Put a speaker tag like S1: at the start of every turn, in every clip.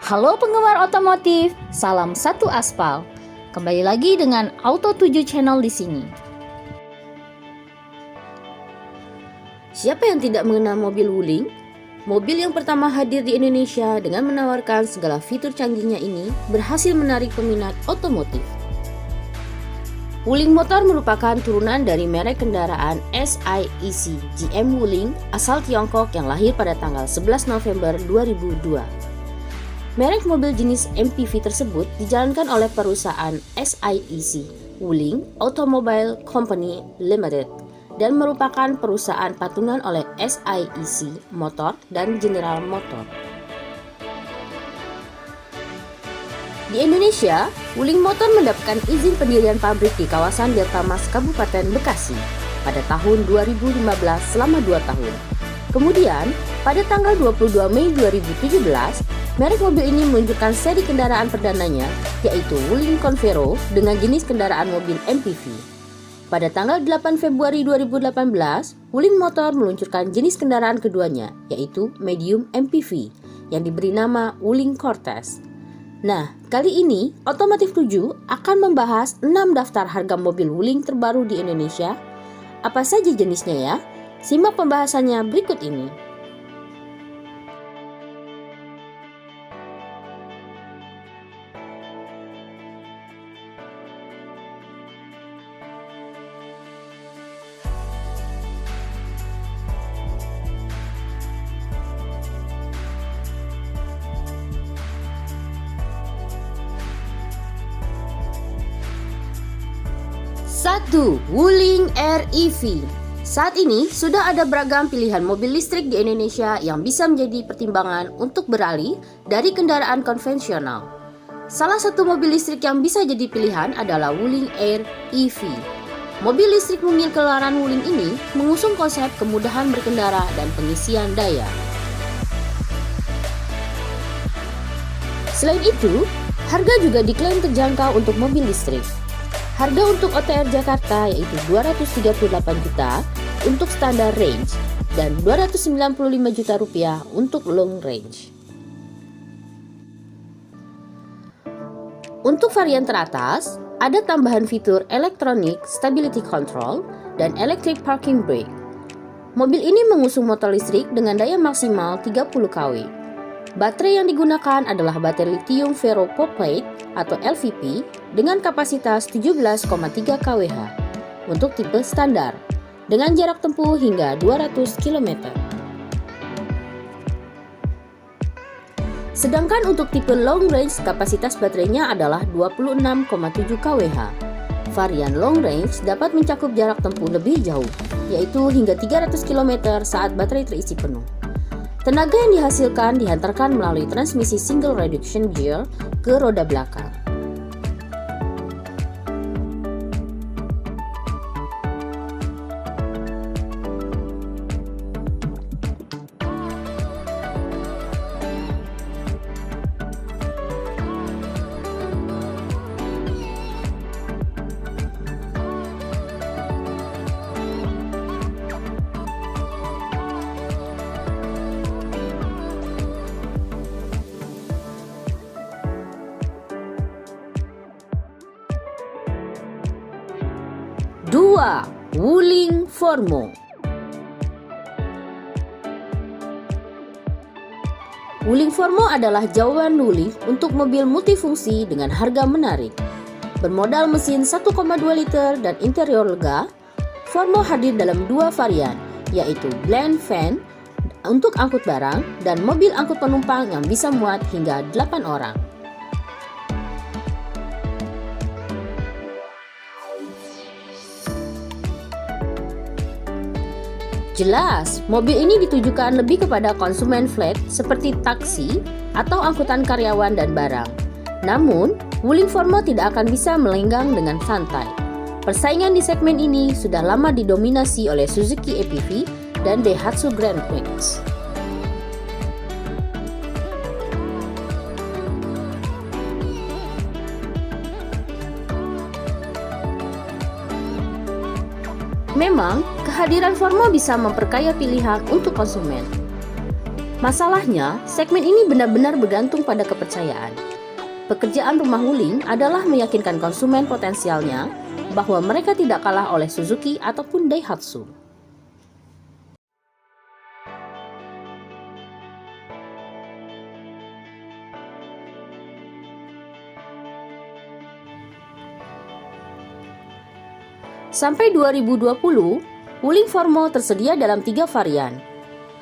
S1: Halo penggemar otomotif, salam satu aspal. Kembali lagi dengan Auto 7 Channel di sini.
S2: Siapa yang tidak mengenal mobil Wuling? Mobil yang pertama hadir di Indonesia dengan menawarkan segala fitur canggihnya ini berhasil menarik peminat otomotif. Wuling Motor merupakan turunan dari merek kendaraan SAIC GM Wuling asal Tiongkok yang lahir pada tanggal 11 November 2002. Merek mobil jenis MPV tersebut dijalankan oleh perusahaan SAIC Wuling Automobile Company Limited dan merupakan perusahaan patungan oleh SAIC Motor dan General Motor. Di Indonesia, Wuling Motor mendapatkan izin pendirian pabrik di kawasan Delta Mas, Kabupaten Bekasi pada tahun 2015 selama 2 tahun. Kemudian, pada tanggal 22 Mei 2017, merek mobil ini meluncurkan seri kendaraan perdananya, yaitu Wuling Convero dengan jenis kendaraan mobil MPV. Pada tanggal 8 Februari 2018, Wuling Motor meluncurkan jenis kendaraan keduanya, yaitu Medium MPV, yang diberi nama Wuling Cortez. Nah, kali ini Otomotif 7 akan membahas 6 daftar harga mobil Wuling terbaru di Indonesia. Apa saja jenisnya ya? Simak pembahasannya berikut ini. Satu, Wuling Air EV. Saat ini sudah ada beragam pilihan mobil listrik di Indonesia yang bisa menjadi pertimbangan untuk beralih dari kendaraan konvensional. Salah satu mobil listrik yang bisa jadi pilihan adalah Wuling Air EV. Mobil listrik mungil keluaran Wuling ini mengusung konsep kemudahan berkendara dan pengisian daya. Selain itu, harga juga diklaim terjangkau untuk mobil listrik. Harga untuk OTR Jakarta yaitu 238 juta untuk standar range dan 295 juta rupiah untuk long range. Untuk varian teratas, ada tambahan fitur Electronic Stability Control dan Electric Parking Brake. Mobil ini mengusung motor listrik dengan daya maksimal 30 kW. Baterai yang digunakan adalah baterai lithium ferrophosphate atau LFP dengan kapasitas 17,3 kWh untuk tipe standar dengan jarak tempuh hingga 200 km. Sedangkan untuk tipe long range kapasitas baterainya adalah 26,7 kWh. Varian long range dapat mencakup jarak tempuh lebih jauh, yaitu hingga 300 km saat baterai terisi penuh. Tenaga yang dihasilkan dihantarkan melalui transmisi single reduction gear ke roda belakang. Dua, Wuling Formo. Wuling Formo adalah jawaban Wuling untuk mobil multifungsi dengan harga menarik. Bermodal mesin 1,2 liter dan interior lega, Formo hadir dalam 2 varian, yaitu Blend Van untuk angkut barang dan mobil angkut penumpang yang bisa muat hingga 8 orang. Jelas, mobil ini ditujukan lebih kepada konsumen flat seperti taksi atau angkutan karyawan dan barang. Namun, Wuling Formo tidak akan bisa melenggang dengan santai. Persaingan di segmen ini sudah lama didominasi oleh Suzuki APV dan Daihatsu Grand Max. Memang, kehadiran Formo bisa memperkaya pilihan untuk konsumen. Masalahnya, segmen ini benar-benar bergantung pada kepercayaan. Pekerjaan rumah Wuling adalah meyakinkan konsumen potensialnya bahwa mereka tidak kalah oleh Suzuki ataupun Daihatsu. Sampai 2020, Wuling Formo tersedia dalam 3 varian.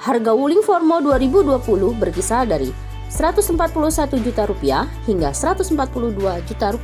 S2: Harga Wuling Formo 2020 berkisar dari Rp141 juta hingga Rp142 juta.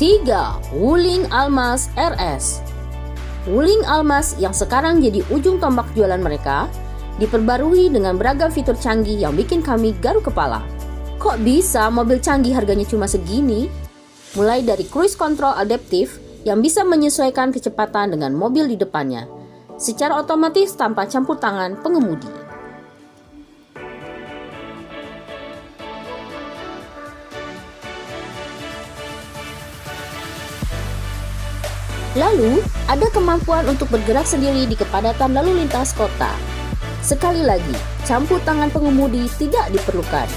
S2: Tiga, Wuling Almaz RS. Wuling Almaz yang sekarang jadi ujung tombak jualan mereka, diperbarui dengan beragam fitur canggih yang bikin kami garuk kepala. Kok bisa mobil canggih harganya cuma segini? Mulai dari cruise control adaptif yang bisa menyesuaikan kecepatan dengan mobil di depannya, secara otomatis tanpa campur tangan pengemudi. Lalu, ada kemampuan untuk bergerak sendiri di kepadatan lalu lintas kota. Sekali lagi, campur tangan pengemudi tidak diperlukan.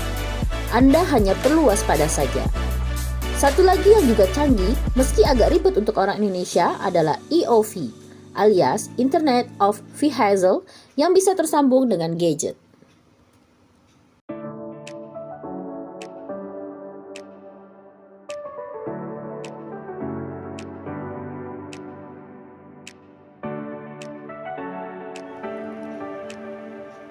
S2: Anda hanya perlu waspada saja. Satu lagi yang juga canggih, meski agak ribet untuk orang Indonesia, adalah EOV, alias Internet of Vehicle, yang bisa tersambung dengan gadget.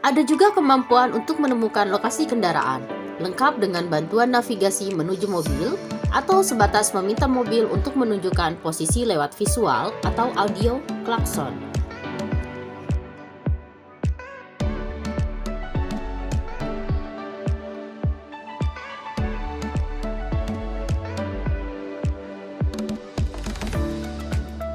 S2: Ada juga kemampuan untuk menemukan lokasi kendaraan, lengkap dengan bantuan navigasi menuju mobil, atau sebatas meminta mobil untuk menunjukkan posisi lewat visual atau audio klakson.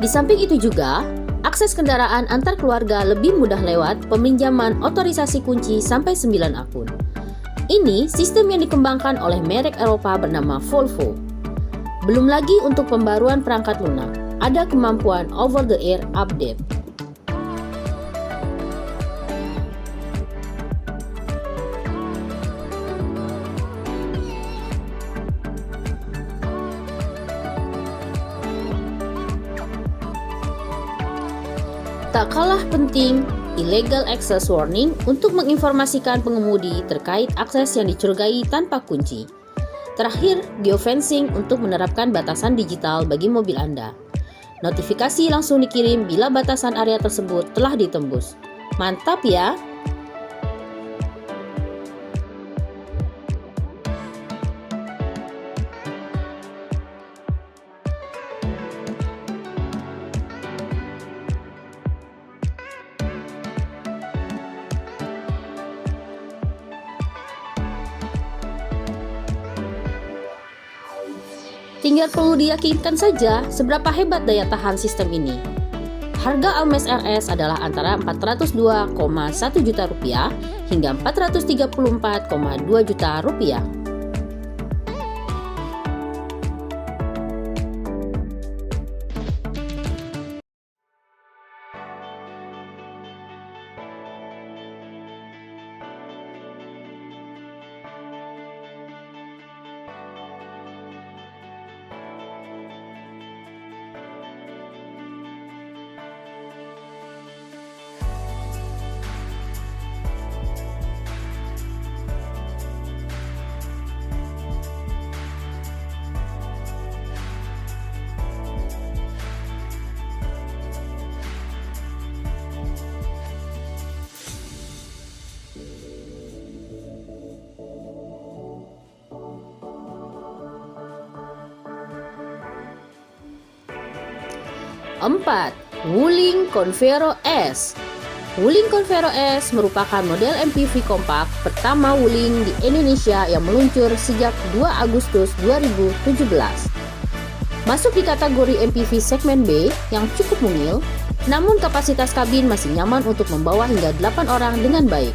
S2: Di samping itu juga, akses kendaraan antar keluarga lebih mudah lewat peminjaman otorisasi kunci sampai 9 akun. Ini sistem yang dikembangkan oleh merek Eropa bernama Volvo. Belum lagi untuk pembaruan perangkat lunak, ada kemampuan over-the-air update. Tak kalah penting, illegal access warning untuk menginformasikan pengemudi terkait akses yang dicurigai tanpa kunci. Terakhir, geofencing untuk menerapkan batasan digital bagi mobil Anda. Notifikasi langsung dikirim bila batasan area tersebut telah ditembus. Mantap ya! Tinggal perlu diyakinkan saja seberapa hebat daya tahan sistem ini. Harga Almaz RS adalah antara Rp402,1 juta hingga Rp434,2 juta. 4. Wuling Convero S. Wuling Convero S merupakan model MPV kompak pertama Wuling di Indonesia yang meluncur sejak 2 Agustus 2017. Masuk di kategori MPV segmen B yang cukup mungil, namun kapasitas kabin masih nyaman untuk membawa hingga 8 orang dengan baik.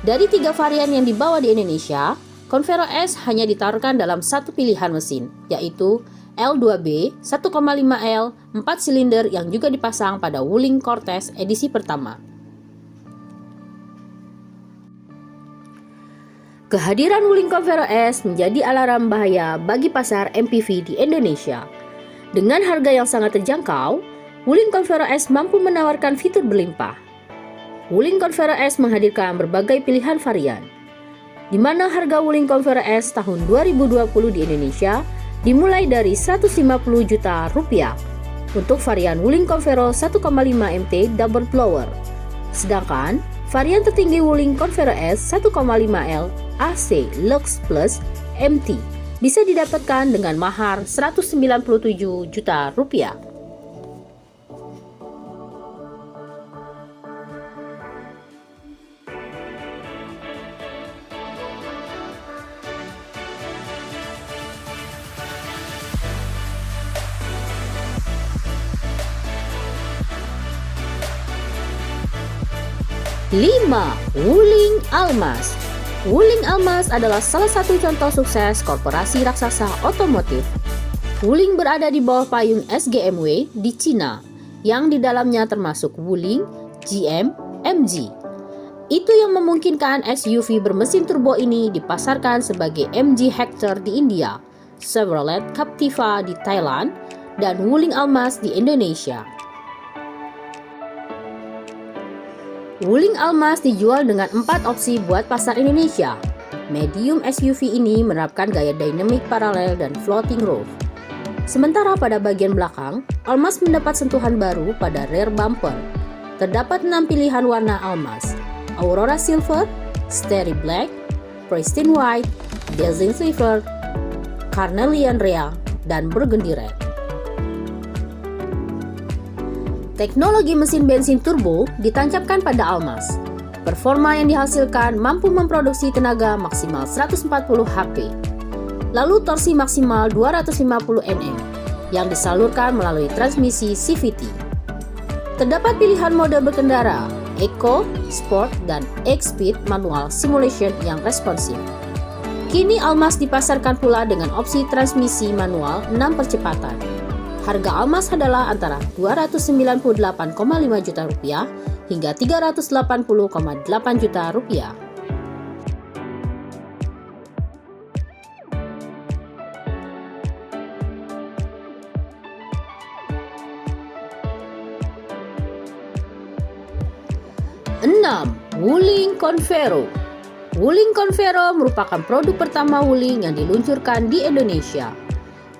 S2: Dari 3 varian yang dibawa di Indonesia, Convero S hanya ditawarkan dalam satu pilihan mesin, yaitu L2B 1,5L 4 silinder yang juga dipasang pada Wuling Cortez edisi pertama. Kehadiran Wuling Convero S menjadi alarm bahaya bagi pasar MPV di Indonesia. Dengan harga yang sangat terjangkau, Wuling Convero S mampu menawarkan fitur berlimpah. Wuling Convero S menghadirkan berbagai pilihan varian, di mana harga Wuling Convero S tahun 2020 di Indonesia dimulai dari 150 juta rupiah untuk varian Wuling Convero 1,5 MT double blower. Sedangkan varian tertinggi Wuling Convero S 1,5L AC Lux Plus MT bisa didapatkan dengan mahar 197 juta rupiah. Lima, Wuling Almas. Wuling Almas adalah salah satu contoh sukses korporasi raksasa otomotif. Wuling berada di bawah payung SGMW di Cina, yang di dalamnya termasuk Wuling, GM, MG. Itu yang memungkinkan SUV bermesin turbo ini dipasarkan sebagai MG Hector di India, Chevrolet Captiva di Thailand, dan Wuling Almas di Indonesia. Wuling Almas dijual dengan 4 opsi buat pasar Indonesia. Medium SUV ini menerapkan gaya dynamic parallel dan floating roof. Sementara pada bagian belakang, Almas mendapat sentuhan baru pada rear bumper. Terdapat 6 pilihan warna Almas: Aurora Silver, Starry Black, Pristine White, Dazzling Silver, Carnelian Rhea, dan Burgundy Red. Teknologi mesin bensin turbo ditancapkan pada Almas. Performa yang dihasilkan mampu memproduksi tenaga maksimal 140 HP. Lalu torsi maksimal 250 Nm yang disalurkan melalui transmisi CVT. Terdapat pilihan mode berkendara, Eco, Sport, dan X-Speed manual simulation yang responsif. Kini Almas dipasarkan pula dengan opsi transmisi manual 6 percepatan. Harga Almas adalah antara 298,5 juta rupiah hingga 380,8 juta rupiah. Enam, Wuling Convero. Wuling Convero merupakan produk pertama Wuling yang diluncurkan di Indonesia.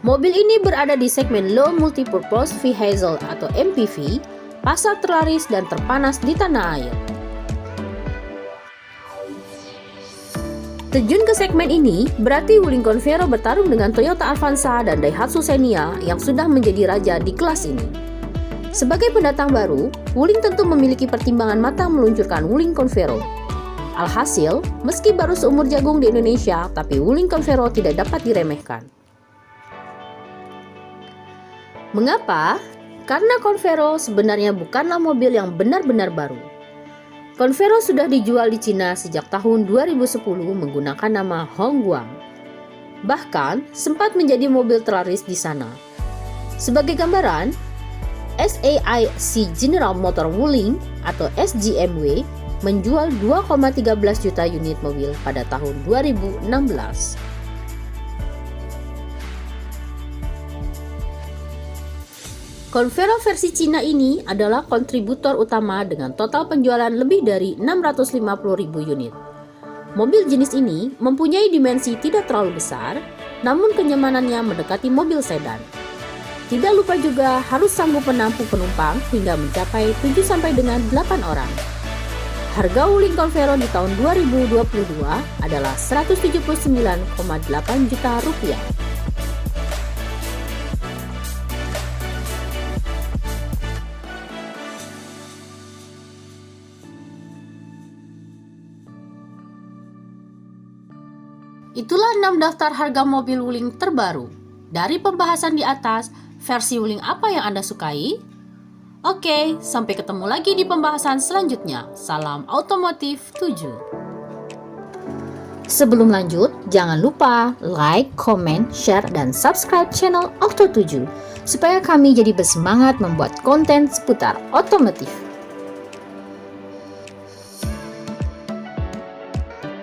S2: Mobil ini berada di segmen Low Multipurpose Vehicle atau MPV, pasar terlaris dan terpanas di tanah air. Terjun ke segmen ini berarti Wuling Convero bertarung dengan Toyota Avanza dan Daihatsu Xenia yang sudah menjadi raja di kelas ini. Sebagai pendatang baru, Wuling tentu memiliki pertimbangan matang meluncurkan Wuling Convero. Alhasil, meski baru seumur jagung di Indonesia, tapi Wuling Convero tidak dapat diremehkan. Mengapa? Karena Convero sebenarnya bukanlah mobil yang benar-benar baru. Convero sudah dijual di Cina sejak tahun 2010 menggunakan nama Hongguang. Bahkan sempat menjadi mobil terlaris di sana. Sebagai gambaran, SAIC General Motor Wuling atau SGMW menjual 2,13 juta unit mobil pada tahun 2016. Convero versi Cina ini adalah kontributor utama dengan total penjualan lebih dari 650.000 unit. Mobil jenis ini mempunyai dimensi tidak terlalu besar, namun kenyamanannya mendekati mobil sedan. Tidak lupa juga harus sanggup menampung penumpang hingga mencapai 7 sampai dengan 8 orang. Harga Wuling Convero di tahun 2022 adalah 179,8 juta rupiah. Itulah 6 daftar harga mobil Wuling terbaru. Dari pembahasan di atas, versi Wuling apa yang Anda sukai? Oke, sampai ketemu lagi di pembahasan selanjutnya. Salam Otomotif 7.
S1: Sebelum lanjut, jangan lupa like, comment, share, dan subscribe channel Auto 7 supaya kami jadi bersemangat membuat konten seputar otomotif.